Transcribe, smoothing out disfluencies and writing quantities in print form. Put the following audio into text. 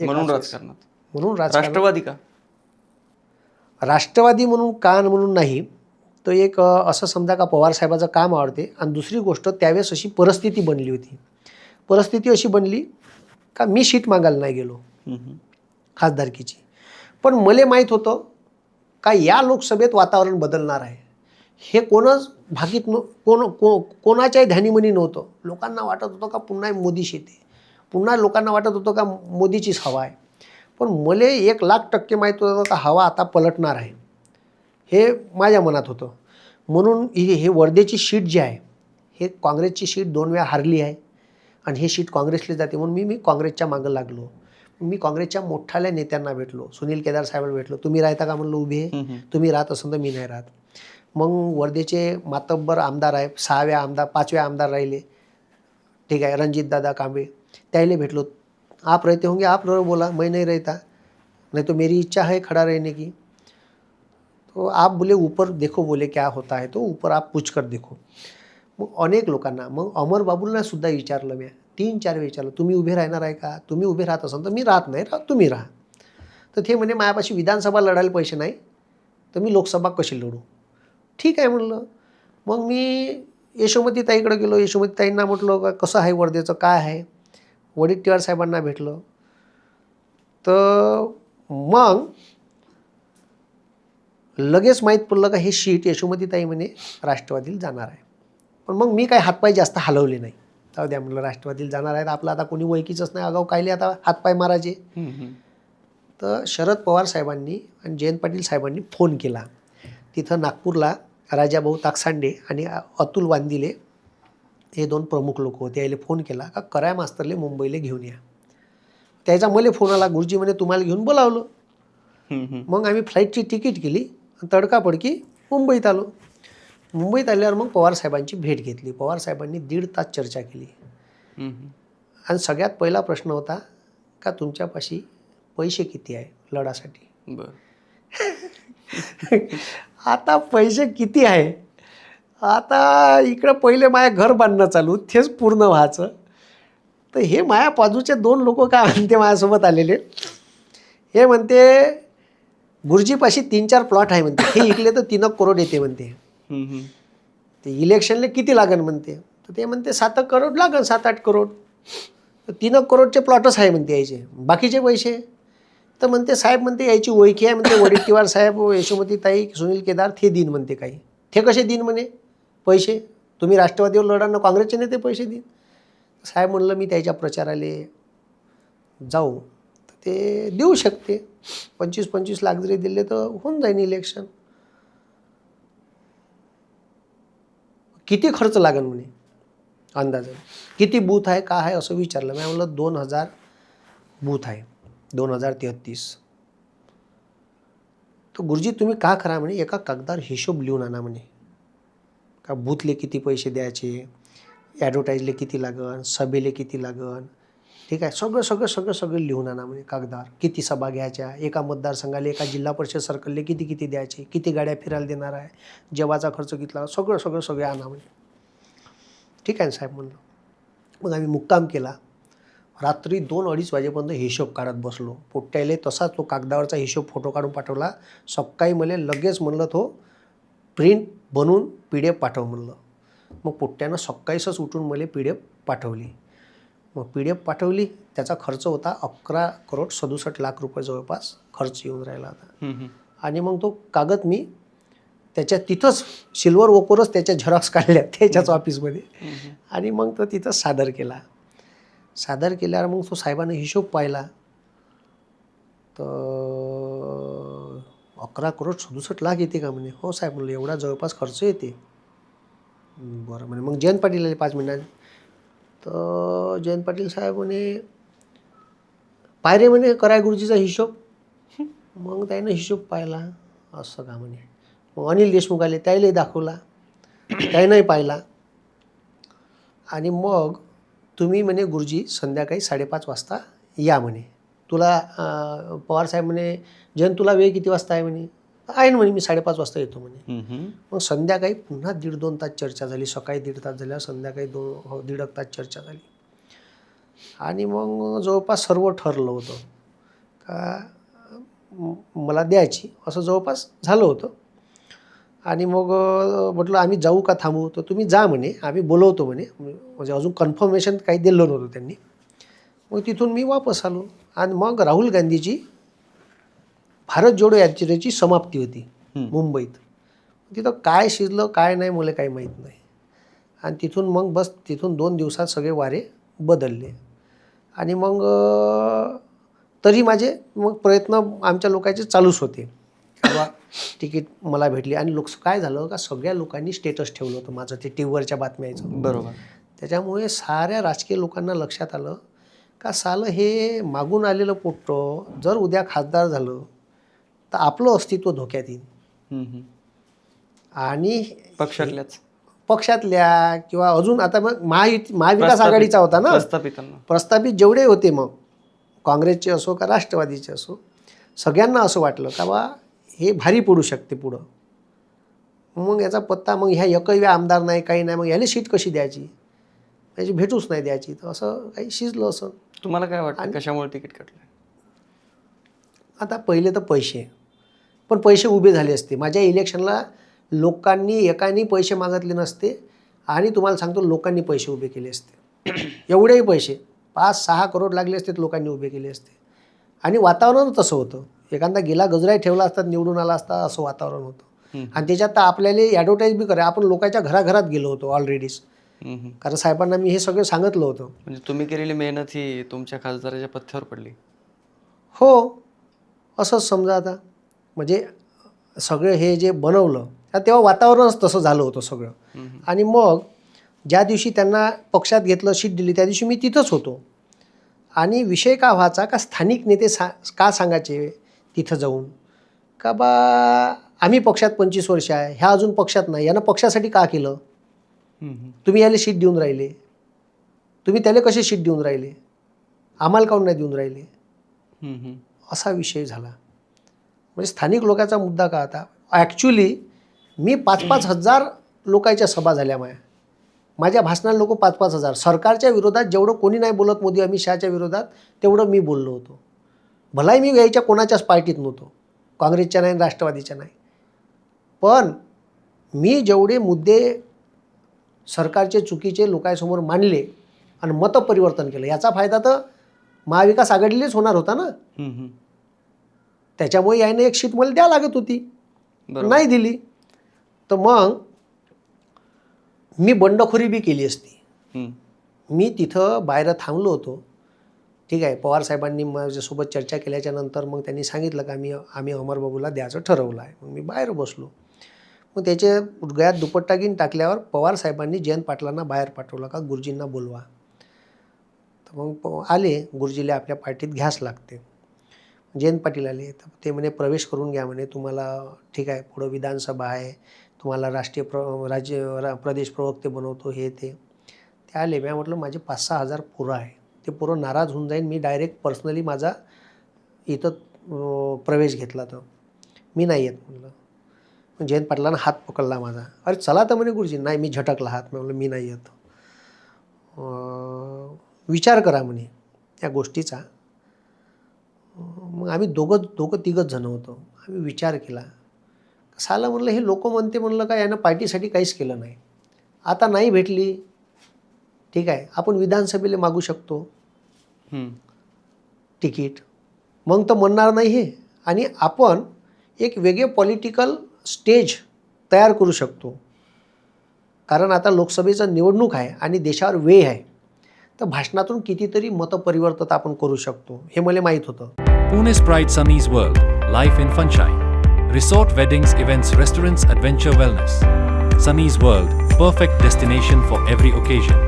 म्हणून राजकारणात म्हणून राजकारण राष्ट्रवादी का? राष्ट्रवादी म्हणून का म्हणून नाही, तो एक असं समजा का पवार साहेबाचं काम आवडते. आणि दुसरी गोष्ट त्यावेळेस अशी परिस्थिती बनली होती. परिस्थिती अशी बनली का मी शीट मागायला नाही गेलो खासदारकीची. पण मला माहीत होतं का या लोकसभेत वातावरण बदलणार आहे. हे कोणच भाकीत कोणाच्याही ध्यानीमनी नव्हतं. लोकांना वाटत होतं का पुन्हा मोदीच येते, पुन्हा लोकांना वाटत होतं का मोदीचीच हवा आहे. पण मला 1,00,000% माहीत होतं का हवा आता पलटणार आहे, हे माझ्या मनात होतं. म्हणून हे वर्धेची शीट जी आहे, हे काँग्रेसची शीट 2 वेळा हारली आहे आणि हे शीट काँग्रेसला जाते. म्हणून मी काँग्रेसच्या मागं लागलो. मी काँग्रेसच्या मोठ्याल्या नेत्यांना भेटलो. सुनील केदार साहेबांना भेटलो. तुम्ही राहता का म्हणलं उभे, तुम्ही राहत असेल तर मी नाही राहत. मग वर्धेचे मातब्बर आमदार आहे, 6व्या आमदार 5व्या आमदार राहिले, ठीक आहे, रणजितदादा कांबळे, त्याला भेटलो. आप रहते होंगे आप रहो, बोला मैं नहीं रहता, नहीं तो मेरी इच्छा है खड़ा रहने की. तो आप बोले ऊपर देखो, बोले क्या होता है तो ऊपर आप पूछ कर देखो. मग अनेक लोकांना, मग अमर बाबूंना सुद्धा विचारलं मी, 3-4 विचारलं, तुम्ही उभे राहणार आहे का, तुम्ही उभे राहत असाल तर मी राहत नाही, तुम्ही राहा. तर ते म्हणे माझ्यापाशी विधानसभा लढायला पैसे नाही तर मी लोकसभा कशी लढू. ठीक आहे म्हणलं. मग मी यशोमती ताईकडे गेलो. यशोमती ताईंना म्हटलं का कसं आहे वर्धेचं, काय आहे. वडेट्टीवार साहेबांना भेटलं. तर मग लगेच माहीत पडलं का हे शीट यशोमती ताई म्हणे राष्ट्रवादीला जाणार आहे. पण मग मी काय हातपाय जास्त हलवले नाही. जाऊ द्या म्हणलं, राष्ट्रवादीला जाणार आहेत, आपलं आता कोणी ओळखीचंच नाही, आगाऊ कायले आता हातपाय मारायचे. तर शरद पवार साहेबांनी आणि जयंत पाटील साहेबांनी फोन केला. तिथं नागपूरला राजाभाऊ ताकसांडे आणि अतुल वांदिले हे 2 प्रमुख लोक होते. यायला फोन केला का कराय मास्तरले मुंबईला घेऊन या. त्याचा मला फोन आला, गुरुजी म्हणे तुम्हाला घेऊन बोलावलं. मग आम्ही फ्लाईटची तिकीट केली, तडकाफडकी मुंबईत आलो. मुंबईत आल्यावर मग पवारसाहेबांची भेट घेतली. पवारसाहेबांनी 1.5 तास चर्चा केली. आणि सगळ्यात पहिला प्रश्न होता का तुमच्यापाशी पैसे किती आहे लढासाठी. आता पैसे किती आहे, आता इकडं पहिले माझ्या घर बांधणं चालू, तेच पूर्ण व्हायचं. तर हे माझ्या बाजूचे 2 लोक काय म्हणते माझ्यासोबत आलेले, हे म्हणते गुरुजीपाशी 3-4 प्लॉट आहे म्हणते, हे इकले तर 3 करोड येते म्हणते. ते इलेक्शनला किती लागन म्हणते. तर ते म्हणते 7 करोड लागन, 7-8 करोड. तर 3 करोडचे प्लॉटच आहे म्हणते यायचे, बाकीचे पैसे. तर म्हणते साहेब म्हणते यायची ओळखी आहे म्हणते, वडेट्टीवार साहेब, यशोमती ताई, सुनील केदार, ते दिन म्हणते काही. ते कसे दिन म्हणे पैसे, तुम्ही राष्ट्रवादीवर लढा, काँग्रेसचे नेते पैसे देईन. साहेब म्हणलं मी त्याच्या प्रचाराले जाऊ तर ते देऊ शकते, 25-25 लाख जरी दिले तर होऊन जाईन इलेक्शन. किती खर्च लागेल म्हणे अंदाजे, किती बूथ आहे का आहे असं विचारलं. मी म्हणलं 2000 बूथ आहे, 2033. तर गुरुजी तुम्ही का करा म्हणे, एका कागदावर हिशोब लिहून आणा म्हणे, का बूथले किती पैसे द्यायचे, ॲडव्हर्टाईजले किती लागन, सभेले किती लागन, ठीक आहे, सगळं लिहून आणा म्हणे कागदावर. किती सभा घ्यायच्या, एका मतदारसंघाला, एका जिल्हा परिषद सर्कलले किती द्यायचे, किती गाड्या फिरायला देणार आहे, जेवाचा खर्च कितला, सगळं आणा म्हणे. ठीक आहे साहेब म्हणलं. मग आम्ही मुक्काम केला. रात्री 2-2:30 वाजेपर्यंत हिशोब काढत बसलो. पोट्ट्याले तसाच तो कागदावरचा हिशोब फोटो काढून पाठवला. सकाळी मला लगेच म्हणलं तो प्रिंट बनवून PDF पाठव म्हणलं. मग पोट्ट्यानं सकाळीच उठून मला PDF पाठवली. मग PDF पाठवली, त्याचा खर्च होता 11,67,00,000 जवळपास खर्च येऊन राहिला होता. आणि मग तो कागद मी त्याच्या तिथंच सिल्वर ओकोरच त्याच्या झेरॉक्स काढल्या त्याच्याच ऑफिसमध्ये, आणि मग तो तिथं सादर केला. सादर केल्यावर मग तो साहेबांना हिशोब पाहिला तर 11,67,00,000 येते का म्हणे. हो साहेब म्हणलं एवढा जवळपास खर्च येते. बरं म्हणे. मग जयंत पाटील आले 5 मिनिटांनी. तर जयंत पाटील साहेब म्हणे पायरे म्हणे कराय गुरुजीचा हिशोब. मग त्यानं हिशोब पाहिला, असं का म्हणे. मग अनिल देशमुख आले, त्यालाही दाखवला, त्यानंही पाहिला. आणि मग तुम्ही म्हणे गुरुजी संध्याकाळी 5:30 वाजता या म्हणे. तुला पवारसाहेब म्हणे जयंत तुला वेळ किती वाजता आहे म्हणे. आहे ना म्हणे, मी 5:30 वाजता येतो म्हणे. मग संध्याकाळी पुन्हा 1.5-2 तास चर्चा झाली. सकाळी 1.5 तास झाल्या, संध्याकाळी 1.5 तास चर्चा झाली. आणि मग जवळपास सर्व ठरलं होतं. का मला द्यायची, असं जवळपास झालं होतं. आणि मग म्हटलं आम्ही जाऊ का थांबू, तर तुम्ही जा म्हणे, आम्ही बोलवतो म्हणे. म्हणजे अजून कन्फर्मेशन काही दिलं नव्हतं त्यांनी. मग तिथून मी वापस आलो आणि मग राहुल गांधीची भारत जोडो यात्रेची समाप्ती होती मुंबईत. तिथं काय शिजलं काय नाही मला काही माहीत नाही. आणि तिथून मग बस तिथून 2 दिवसात सगळे वारे बदलले. आणि मग तरी माझे मग प्रयत्न आमच्या लोकांचे चालूच होते. बाबा तिकीट मला भेटली. आणि काय झालं का सगळ्या लोकांनी स्टेटस ठेवलं होतं माझं, ते टी व्हीवरच्या बातम्या यायचं. बरोबर. त्याच्यामुळे साऱ्या राजकीय लोकांना लक्षात आलं का सालं हे मागून आलेलं पोट्ट जर उद्या खासदार झालं तर आपलं अस्तित्व धोक्यात येईल. आणि पक्षातल्या किंवा अजून आता मग महाविकास आघाडीचा होता ना, प्रस्थापित जेवढे होते मग काँग्रेसचे असो का राष्ट्रवादीचे असो, सगळ्यांना असं वाटलं का बा हे भारी पडू शकते पुढं. मग याचा पत्ता, मग ह्या एकही आमदार नाही काही नाही, मग याला सीट कशी द्यायची, याची भेटूच नाही द्यायची. तर असं काही शिजलं असं. तुम्हाला काय वाटतं कशामुळे तिकीट कटलं? आता पहिले तर पण पैसे उभे झाले असते. माझ्या इलेक्शनला लोकांनी एकाने पैसे मागितले नसते आणि तुम्हाला सांगतो लोकांनी पैसे उभे केले असते. एवढेही पैसे 5-6 करोड लागले असते लोकांनी उभे केले असते. आणि वातावरण तसं होतं. एखादा गेला गजराही ठेवला असतात निवडून आला असता असं वातावरण होतं. आणि त्याच्यात तर आपल्याला ॲडव्हर्टाईज बी करा, आपण लोकांच्या घराघरात गेलो होतो ऑलरेडीच. कारण साहेबांना मी हे सगळं सांगितलं होतं. म्हणजे तुम्ही केलेली मेहनत ही तुमच्या खासदाराच्या पथ्यावर पडली. हो, असंच समजा. आता म्हणजे सगळं हे जे बनवलं तेव्हा वातावरणच तसं झालं होतं सगळं. आणि मग ज्या दिवशी त्यांना पक्षात घेतलं, शीट दिली, त्या दिवशी मी तिथंच होतो. आणि विषय का व्हायचा का स्थानिक नेते का सांगायचे तिथं जाऊन का बा आम्ही पक्षात 25 वर्ष आहे, ह्या अजून पक्षात नाही, यानं पक्षासाठी का केलं, तुम्ही याला शीट देऊन राहिले, तुम्ही त्याला कसे शीट देऊन राहिले, आम्हाला काऊन नाही देऊन राहिले, असा विषय झाला. म्हणजे स्थानिक लोकांचा मुद्दा का आता ॲक्च्युली मी 5-5 हजार लोकांच्या सभा झाल्या माझ्या भाषणाला लोक 5-5 हजार. सरकारच्या विरोधात जेवढं कोणी नाही बोलत मोदी अमित शहाच्या विरोधात तेवढं मी बोललो होतो. भलाही मी यायच्या कोणाच्याच पार्टीत नव्हतो, काँग्रेसच्या नाही राष्ट्रवादीच्या नाही. पण मी जेवढे मुद्दे सरकारचे चुकीचे लोकांसमोर मांडले आणि मतं परिवर्तन केलं, याचा फायदा तर महाविकास आघाडीलाच होणार होता ना. त्याच्यामुळे याने एक शीट मला द्या लागत होती, नाही दिली. तर मग मी बंडखोरी बी केली असती. मी तिथं बाहेर थांबलो होतो, ठीक आहे. पवारसाहेबांनी माझ्यासोबत चर्चा केल्याच्या नंतर मग त्यांनी सांगितलं का आम्ही अमरबाबूला द्यायचं ठरवलं आहे. मग मी बाहेर बसलो. मग त्याचे गळ्यात दुपट्टा घेऊन टाकल्यावर पवारसाहेबांनी जयंत पाटलांना बाहेर पाठवलं का गुरुजींना बोलवा. तर मग आले, गुरुजीला आपल्या पार्टीत घ्यास लागते. जयंत पाटील आले, तर ते म्हणे प्रवेश करून घ्या म्हणे, तुम्हाला ठीक आहे पुढं विधानसभा आहे, तुम्हाला प्रदेश प्रवक्ते बनवतो हे ते आले. मी म्हटलं माझे 5-6 हजार पोरं आहे, ते पोरं नाराज होऊन जाईन, मी डायरेक्ट पर्सनली माझा इथं प्रवेश घेतला तर मी नाही येत म्हटलं. जयंत पाटलांना हात पकडला माझा, अरे चला तर म्हणे गुरुजी. नाही, मी झटकला हात. म्हटलं मी नाही येत, विचार करा म्हणे या गोष्टीचा. मग आम्ही तिघंच जण होतो. आम्ही विचार केला. साला म्हणलं हे लोक म्हणते म्हणलं का यानं पार्टीसाठी काहीच केलं नाही, आता नाही भेटली ठीक आहे, आपण विधानसभेला मागू शकतो तिकीट, मग तर म्हणणार नाही हे. आणि आपण एक वेगळे पॉलिटिकल स्टेज तयार करू शकतो. कारण आता लोकसभेचं निवडणूक आहे आणि देशावर वेळ आहे, तर भाषणातून कितीतरी मतपरिवर्तन आपण करू शकतो, हे मला माहीत होतं. Pune's Pride Sunny's World, Life in Funshine. Resort, weddings, events, restaurants, adventure, wellness. Sunny's World, perfect destination for every occasion.